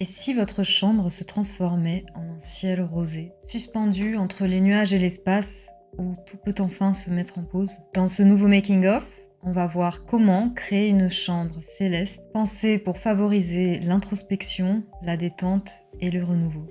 Et si votre chambre se transformait en un ciel rosé, suspendu entre les nuages et l'espace, où tout peut enfin se mettre en pause? Dans ce nouveau making-of, on va voir comment créer une chambre céleste pensée pour favoriser l'introspection, la détente et le renouveau.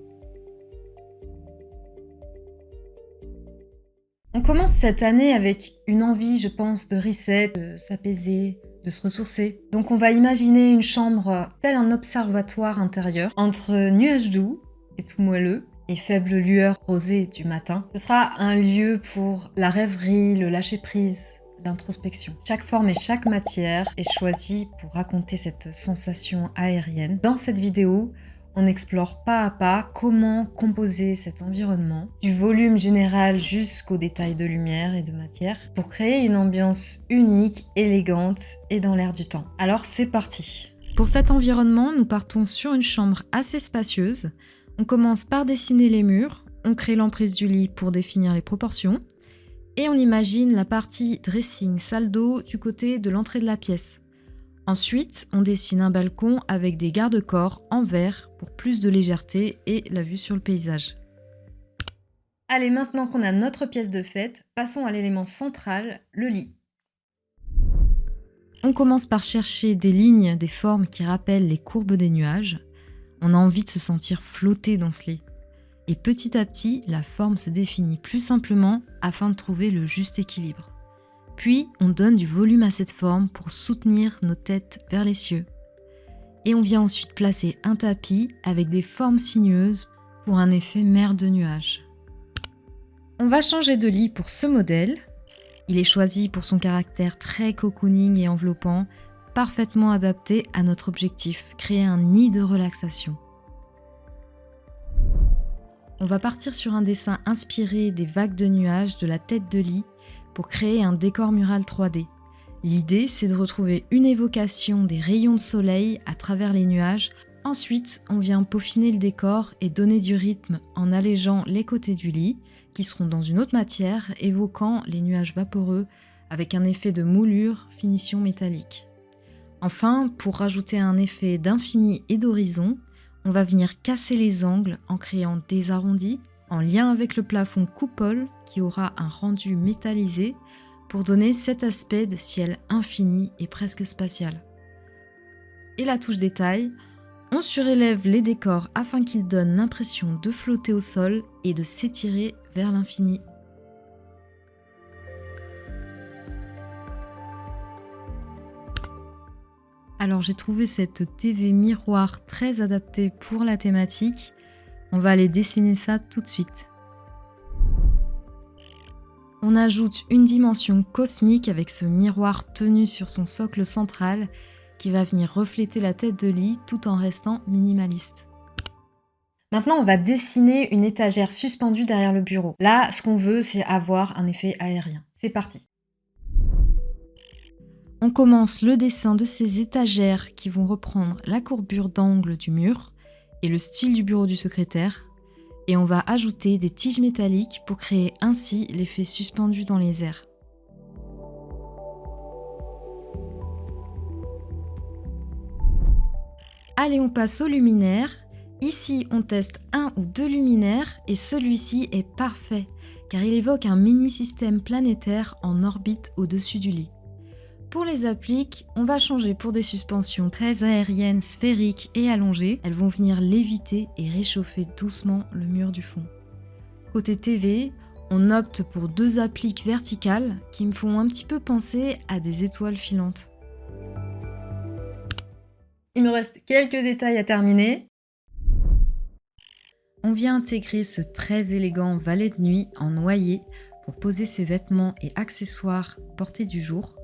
On commence cette année avec une envie, je pense, de reset, de s'apaiser, de se ressourcer. Donc on va imaginer une chambre tel un observatoire intérieur, entre nuages doux et tout moelleux, et faible lueur rosée du matin. Ce sera un lieu pour la rêverie, le lâcher-prise, l'introspection. Chaque forme et chaque matière est choisie pour raconter cette sensation aérienne. Dans cette vidéo, on explore pas à pas comment composer cet environnement, du volume général jusqu'aux détails de lumière et de matière, pour créer une ambiance unique, élégante et dans l'air du temps. Alors c'est parti! Pour cet environnement, nous partons sur une chambre assez spacieuse. On commence par dessiner les murs, on crée l'emprise du lit pour définir les proportions, et on imagine la partie dressing, salle d'eau du côté de l'entrée de la pièce. Ensuite, on dessine un balcon avec des garde-corps en verre pour plus de légèreté et la vue sur le paysage. Allez, maintenant qu'on a notre pièce de fête, passons à l'élément central, le lit. On commence par chercher des lignes, des formes qui rappellent les courbes des nuages. On a envie de se sentir flotter dans ce lit. Et petit à petit, la forme se définit plus simplement afin de trouver le juste équilibre. Puis, on donne du volume à cette forme pour soutenir nos têtes vers les cieux. Et on vient ensuite placer un tapis avec des formes sinueuses pour un effet mer de nuages. On va changer de lit pour ce modèle. Il est choisi pour son caractère très cocooning et enveloppant, parfaitement adapté à notre objectif, créer un nid de relaxation. On va partir sur un dessin inspiré des vagues de nuages de la tête de lit pour créer un décor mural 3D. L'idée, c'est de retrouver une évocation des rayons de soleil à travers les nuages. Ensuite, on vient peaufiner le décor et donner du rythme en allégeant les côtés du lit, qui seront dans une autre matière, évoquant les nuages vaporeux avec un effet de moulure, finition métallique. Enfin, pour rajouter un effet d'infini et d'horizon, on va venir casser les angles en créant des arrondis, en lien avec le plafond coupole qui aura un rendu métallisé pour donner cet aspect de ciel infini et presque spatial. Et la touche détail, on surélève les décors afin qu'ils donnent l'impression de flotter au sol et de s'étirer vers l'infini. Alors j'ai trouvé cette TV miroir très adaptée pour la thématique. On va aller dessiner ça tout de suite. On ajoute une dimension cosmique avec ce miroir tenu sur son socle central qui va venir refléter la tête de lit tout en restant minimaliste. Maintenant, on va dessiner une étagère suspendue derrière le bureau. Là, ce qu'on veut, c'est avoir un effet aérien. C'est parti! On commence le dessin de ces étagères qui vont reprendre la courbure d'angle du mur et le style du bureau du secrétaire, et on va ajouter des tiges métalliques pour créer ainsi l'effet suspendu dans les airs. Allez, on passe au luminaire. Ici, on teste un ou deux luminaires et celui-ci est parfait car il évoque un mini-système planétaire en orbite au-dessus du lit. Pour les appliques, on va changer pour des suspensions très aériennes, sphériques et allongées. Elles vont venir léviter et réchauffer doucement le mur du fond. Côté TV, on opte pour deux appliques verticales qui me font un petit peu penser à des étoiles filantes. Il me reste quelques détails à terminer. On vient intégrer ce très élégant valet de nuit en noyer pour poser ses vêtements et accessoires portés du jour.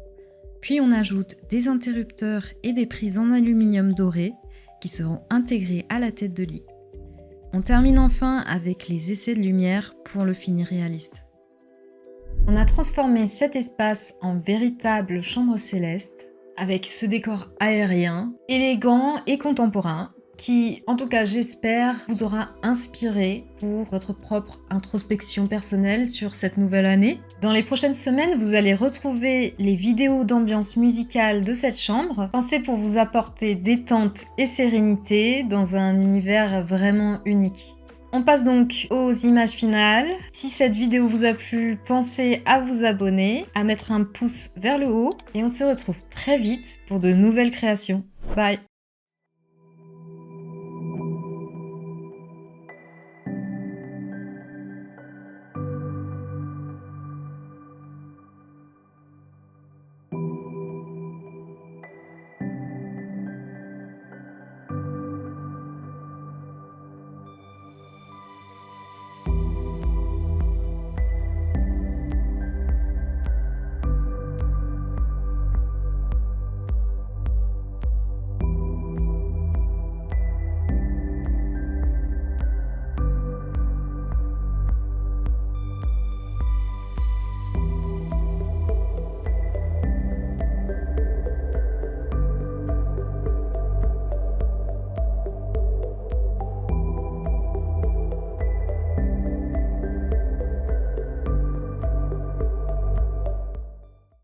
Puis on ajoute des interrupteurs et des prises en aluminium doré qui seront intégrés à la tête de lit. On termine enfin avec les essais de lumière pour le fini réaliste. On a transformé cet espace en véritable chambre céleste avec ce décor aérien, élégant et contemporain qui, en tout cas j'espère, vous aura inspiré pour votre propre introspection personnelle sur cette nouvelle année. Dans les prochaines semaines, vous allez retrouver les vidéos d'ambiance musicale de cette chambre, pensées pour vous apporter détente et sérénité dans un univers vraiment unique. On passe donc aux images finales. Si cette vidéo vous a plu, pensez à vous abonner, à mettre un pouce vers le haut et on se retrouve très vite pour de nouvelles créations. Bye!